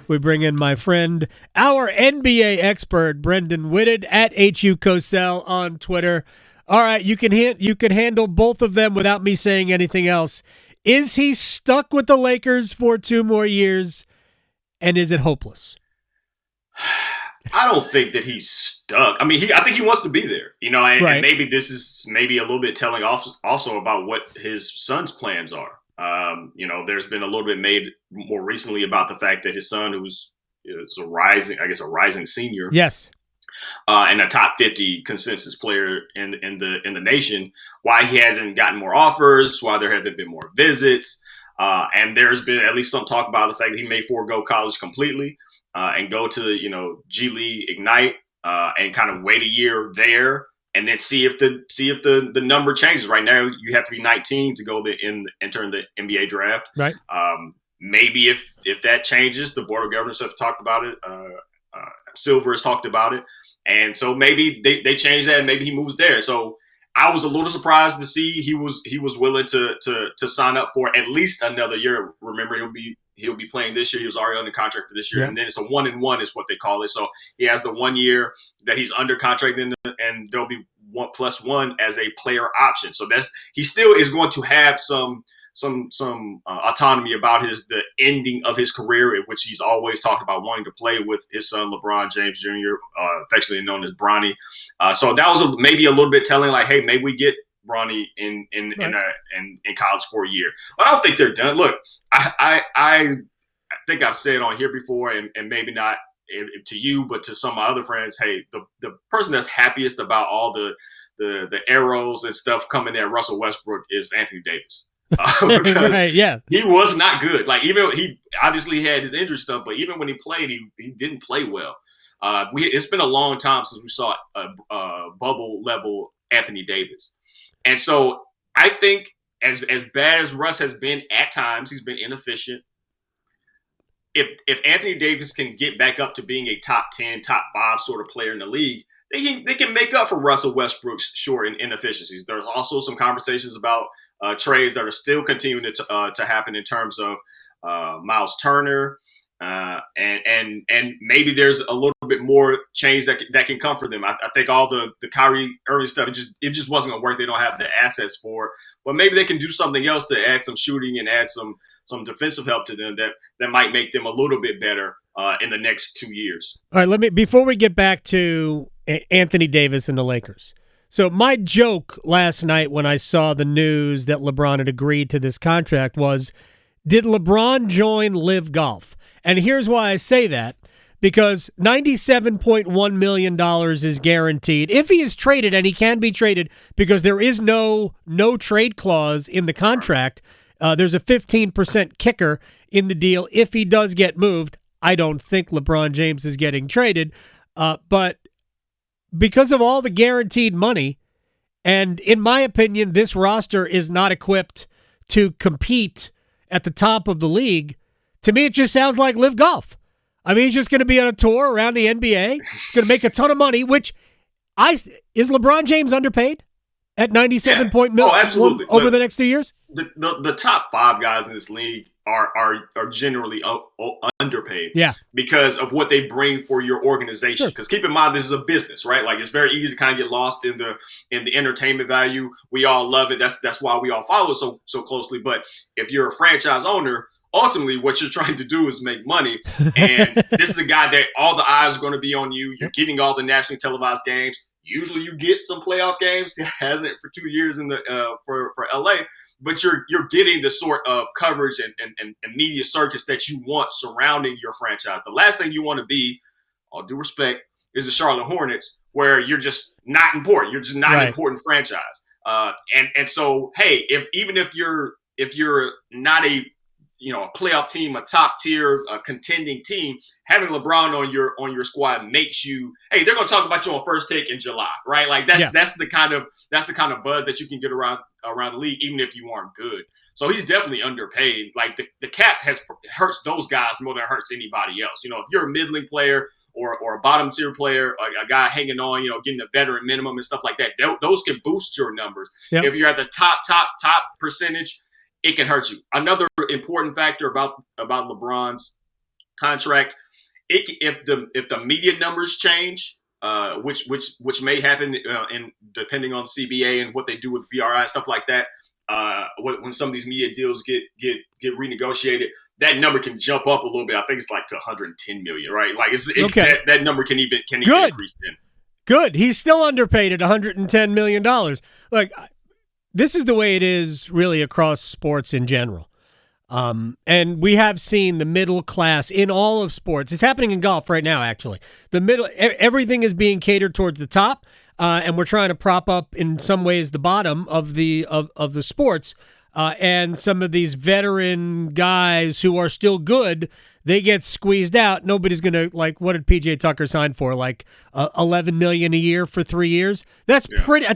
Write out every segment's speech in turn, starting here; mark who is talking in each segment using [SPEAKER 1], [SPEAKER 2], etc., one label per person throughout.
[SPEAKER 1] We bring in my friend, our NBA expert, Brenden Whitted at HU Cosell on Twitter. All right, you can handle both of them without me saying anything else. Is he stuck with the Lakers for 2 more years, and is it hopeless?
[SPEAKER 2] I don't think that he's stuck. I mean, I think he wants to be there, and maybe this is maybe a little bit telling also about what his son's plans are. There's been a little bit made more recently about the fact that his son, who's a rising senior,
[SPEAKER 1] yes,
[SPEAKER 2] and a top 50 consensus player in the nation, why he hasn't gotten more offers, why there haven't been more visits, and there's been at least some talk about the fact that he may forego college completely and go to G League Ignite and kind of wait a year there. And then see if the number changes. Right now, you have to be 19 to go enter in the NBA draft.
[SPEAKER 1] Right.
[SPEAKER 2] Maybe if that changes, the board of governors have talked about it. Silver has talked about it, and so maybe they change that, and maybe he moves there. So I was a little surprised to see he was willing to sign up for at least another year. Remember, he'll be playing this year. He was already under contract for this year, and then it's a 1-and-1 is what they call it. So he has the 1 year that he's under contract, and there'll be 1+1 as a player option. So he still is going to have some autonomy about the ending of his career, in which he's always talked about wanting to play with his son LeBron James Jr., affectionately known as Bronny. So that was maybe a little bit telling, like, hey, maybe we get Bronny in college for a year. But I don't think they're done. Look, I think I've said on here before, and maybe not to you, but to some of my other friends, hey, the person that's happiest about all the arrows and stuff coming at Russell Westbrook is Anthony Davis. Because
[SPEAKER 1] right, yeah.
[SPEAKER 2] He was not good. Like, even he obviously had his injury stuff, but even when he played, he didn't play well. It's been a long time since we saw a bubble level Anthony Davis. And so I think as bad as Russ has been at times, he's been inefficient. If Anthony Davis can get back up to being a top 10, top 5 sort of player in the league, they can make up for Russell Westbrook's short inefficiencies. There's also some conversations about trades that are still continuing to happen in terms of Miles Turner, and maybe there's a little bit more change that can come for them. I think all the Kyrie Irving stuff, it just wasn't going to work. They don't have the assets for it. But maybe they can do something else to add some shooting and add some defensive help to them that might make them a little bit better in the next 2 years.
[SPEAKER 1] All right, before we get back to Anthony Davis and the Lakers. So my joke last night when I saw the news that LeBron had agreed to this contract was, did LeBron join Live Golf? And here's why I say that. Because $97.1 million is guaranteed. If he is traded, and he can be traded because there is no trade clause in the contract, there's a 15% kicker in the deal if he does get moved. I don't think LeBron James is getting traded, but because of all the guaranteed money, and in my opinion, this roster is not equipped to compete at the top of the league, to me it just sounds like Live Golf. I mean, he's just going to be on a tour around the NBA, going to make a ton of money, which is LeBron James underpaid at $97 million over the next 2 years?
[SPEAKER 2] The top 5 guys in this league are generally underpaid, because of what they bring for your organization. Because keep in mind, this is a business, right? Like, it's very easy to kind of get lost in the entertainment value. We all love it. That's why we all follow it so closely. But if you're a franchise owner, ultimately what you're trying to do is make money. And this is a guy that all the eyes are going to be on you. You're getting all the nationally televised games. Usually you get some playoff games. He hasn't for 2 years in the for LA. But you're getting the sort of coverage and media circus that you want surrounding your franchise. The last thing you want to be, all due respect, is the Charlotte Hornets, where you're just not important. You're just not an important franchise. And so, hey, if you're not a playoff team, a top tier, a contending team, having LeBron on your squad makes you, hey, they're going to talk about you on First Take in July, right? Like that's the kind of buzz that you can get around the league, even if you aren't good. So he's definitely underpaid. Like the cap hurts those guys more than it hurts anybody else. If you're a middling player or a bottom tier player, a guy hanging on, getting a veteran minimum and stuff like that, those can boost your numbers. Yep. If you're at the top percentage, it can hurt you. Another important factor about LeBron's contract. If the media numbers change, which may happen, and depending on CBA and what they do with BRI and stuff like that, when some of these media deals get renegotiated, that number can jump up a little bit. I think it's like to 110 million, right? Like
[SPEAKER 1] okay.
[SPEAKER 2] that number can even increase then.
[SPEAKER 1] Good. He's still underpaid at $110 million. Look, this is the way it is really across sports in general. And we have seen the middle class in all of sports. It's happening in golf right now, actually. Everything is being catered towards the top, and we're trying to prop up in some ways the bottom of the sports. And some of these veteran guys who are still good, they get squeezed out. Nobody's going to, like, what did PJ Tucker sign for? Like $11 million a year for 3 years? That's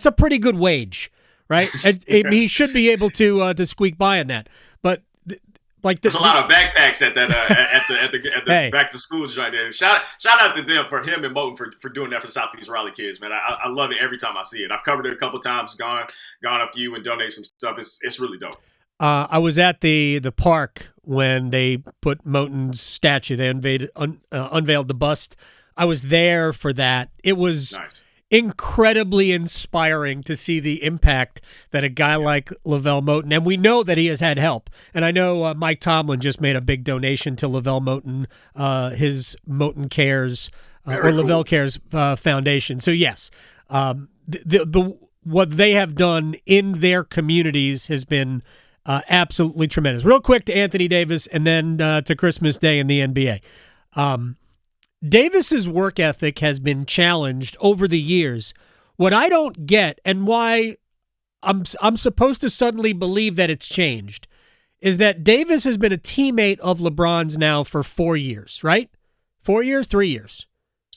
[SPEAKER 1] a pretty good wage, right? He should be able to squeak by on that. But there's
[SPEAKER 2] a lot of backpacks at that at the back to school right there. Shout out to them for him and Moten for doing that for Southeast Raleigh kids, man. I love it every time I see it. I've covered it a couple times, gone a few and donated some stuff. It's really dope.
[SPEAKER 1] I was at the park when they put Moten's statue. They unveiled the bust. I was there for that. It was nice. Incredibly inspiring to see the impact that a guy like Lavelle Moten, and we know that he has had help. And I know Mike Tomlin just made a big donation to Lavelle Moten, his Moten Cares or Lavelle Cares Foundation. So yes, what they have done in their communities has been absolutely tremendous. Real quick to Anthony Davis, and then to Christmas Day in the NBA. Davis's work ethic has been challenged over the years. What I don't get, and why I'm supposed to suddenly believe that it's changed, is that Davis has been a teammate of LeBron's now for 4 years, right? 4 years, 3 years.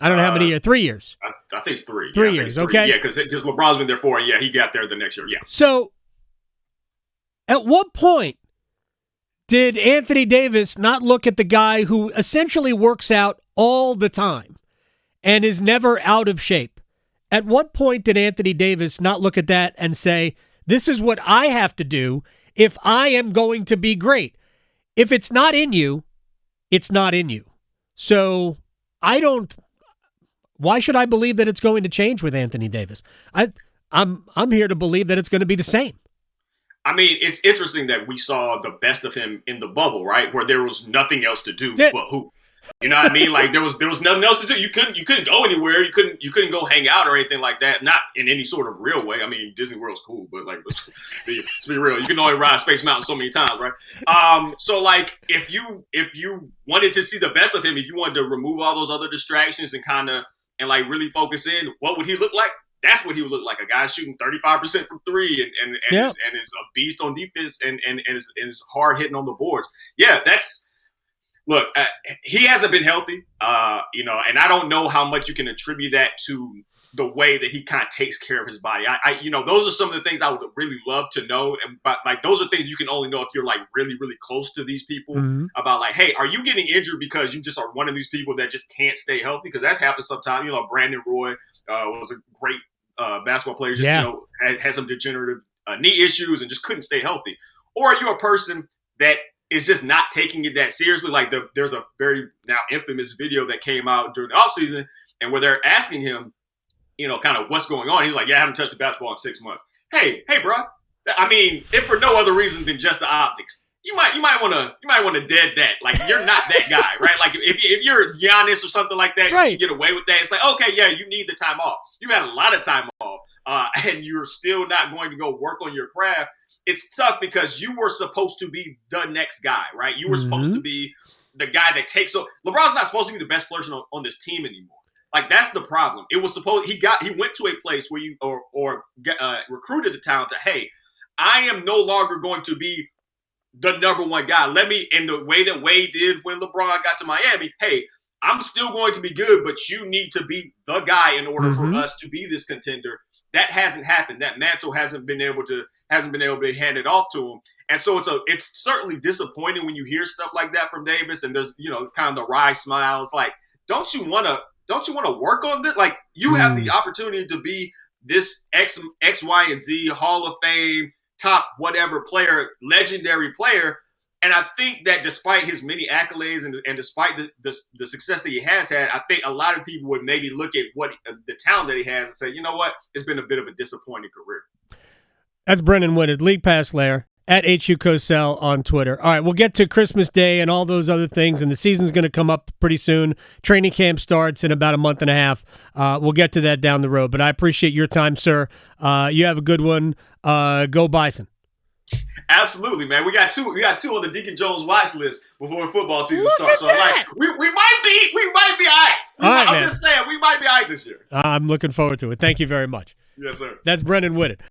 [SPEAKER 1] I don't know how many years. 3 years.
[SPEAKER 2] I think it's 3.
[SPEAKER 1] 3 years, okay?
[SPEAKER 2] Yeah, because LeBron's been there 4. Yeah, he got there the next year. Yeah.
[SPEAKER 1] So, at what point did Anthony Davis not look at the guy who essentially works out all the time and is never out of shape? At what point did Anthony Davis not look at that and say, this is what I have to do if I am going to be great? If it's not in you, it's not in you. So why should I believe that it's going to change with Anthony Davis? I'm here to believe that it's going to be the same.
[SPEAKER 2] I mean, it's interesting that we saw the best of him in the bubble, right? Where there was nothing else to do but hoop. You know what I mean? Like there was nothing else to do. You couldn't go anywhere. You couldn't go hang out or anything like that. Not in any sort of real way. I mean, Disney World's cool, but like let's be real. You can only ride Space Mountain so many times, right? So like if you wanted to see the best of him, if you wanted to remove all those other distractions and like really focus in, what would he look like? That's what he would look like, a guy shooting 35% from 3 and is a beast on defense and is hard hitting on the boards. Yeah, look, he hasn't been healthy, and I don't know how much you can attribute that to the way that he kind of takes care of his body. Those are some of the things I would really love to know. But like, those are things you can only know if you're like really, really close to these people about like, hey, are you getting injured because you just are one of these people that just can't stay healthy? Because that's happened sometimes. Brandon Roy was a great basketball player, had some degenerative knee issues and just couldn't stay healthy. Or are you a person that is just not taking it that seriously? Like there's a very now infamous video that came out during the offseason and where they're asking him, kind of what's going on. He's like, yeah, I haven't touched the basketball in 6 months. Hey, bro. I mean, if for no other reason than just the optics, you might want to dead that. Like, you're not that guy, right? Like if you're Giannis or something like that, right, you can get away with that. It's like, okay, yeah, you need the time off. You had a lot of time off, and you're still not going to go work on your craft. It's tough because you were supposed to be the next guy, right? You were supposed to be the guy that takes over. LeBron's not supposed to be the best person on this team anymore. Like, that's the problem. It was supposed he went to a place where you recruited the talent to, hey, I am no longer going to be the number one guy. In the way that Wade did when LeBron got to Miami, hey, I'm still going to be good, but you need to be the guy in order for us to be this contender. That hasn't happened. That mantle hasn't been able to be handed off to him. And so it's certainly disappointing when you hear stuff like that from Davis, and there's, kind of the wry smile. It's like, don't you want to work on this? Like, you have the opportunity to be this X, Y, and Z Hall of Fame, top whatever player, legendary player. And I think that despite his many accolades and despite the success that he has had, I think a lot of people would maybe look at what the talent that he has and say, you know what, it's been a bit of a disappointing career.
[SPEAKER 1] That's Brenden Whitted, League Pass Lair, at HU Cosell on Twitter. All right, we'll get to Christmas Day and all those other things, and the season's going to come up pretty soon. Training camp starts in about a month and a half. We'll get to that down the road, but I appreciate your time, sir. You have a good one. Go Bison.
[SPEAKER 2] Absolutely, man. We got two on the Deacon Jones watch list before football season starts. So like, we might be all right. I'm just saying, we might be all right this year.
[SPEAKER 1] I'm looking forward to it. Thank you very much.
[SPEAKER 2] Yes, sir.
[SPEAKER 1] That's Brenden Whitted.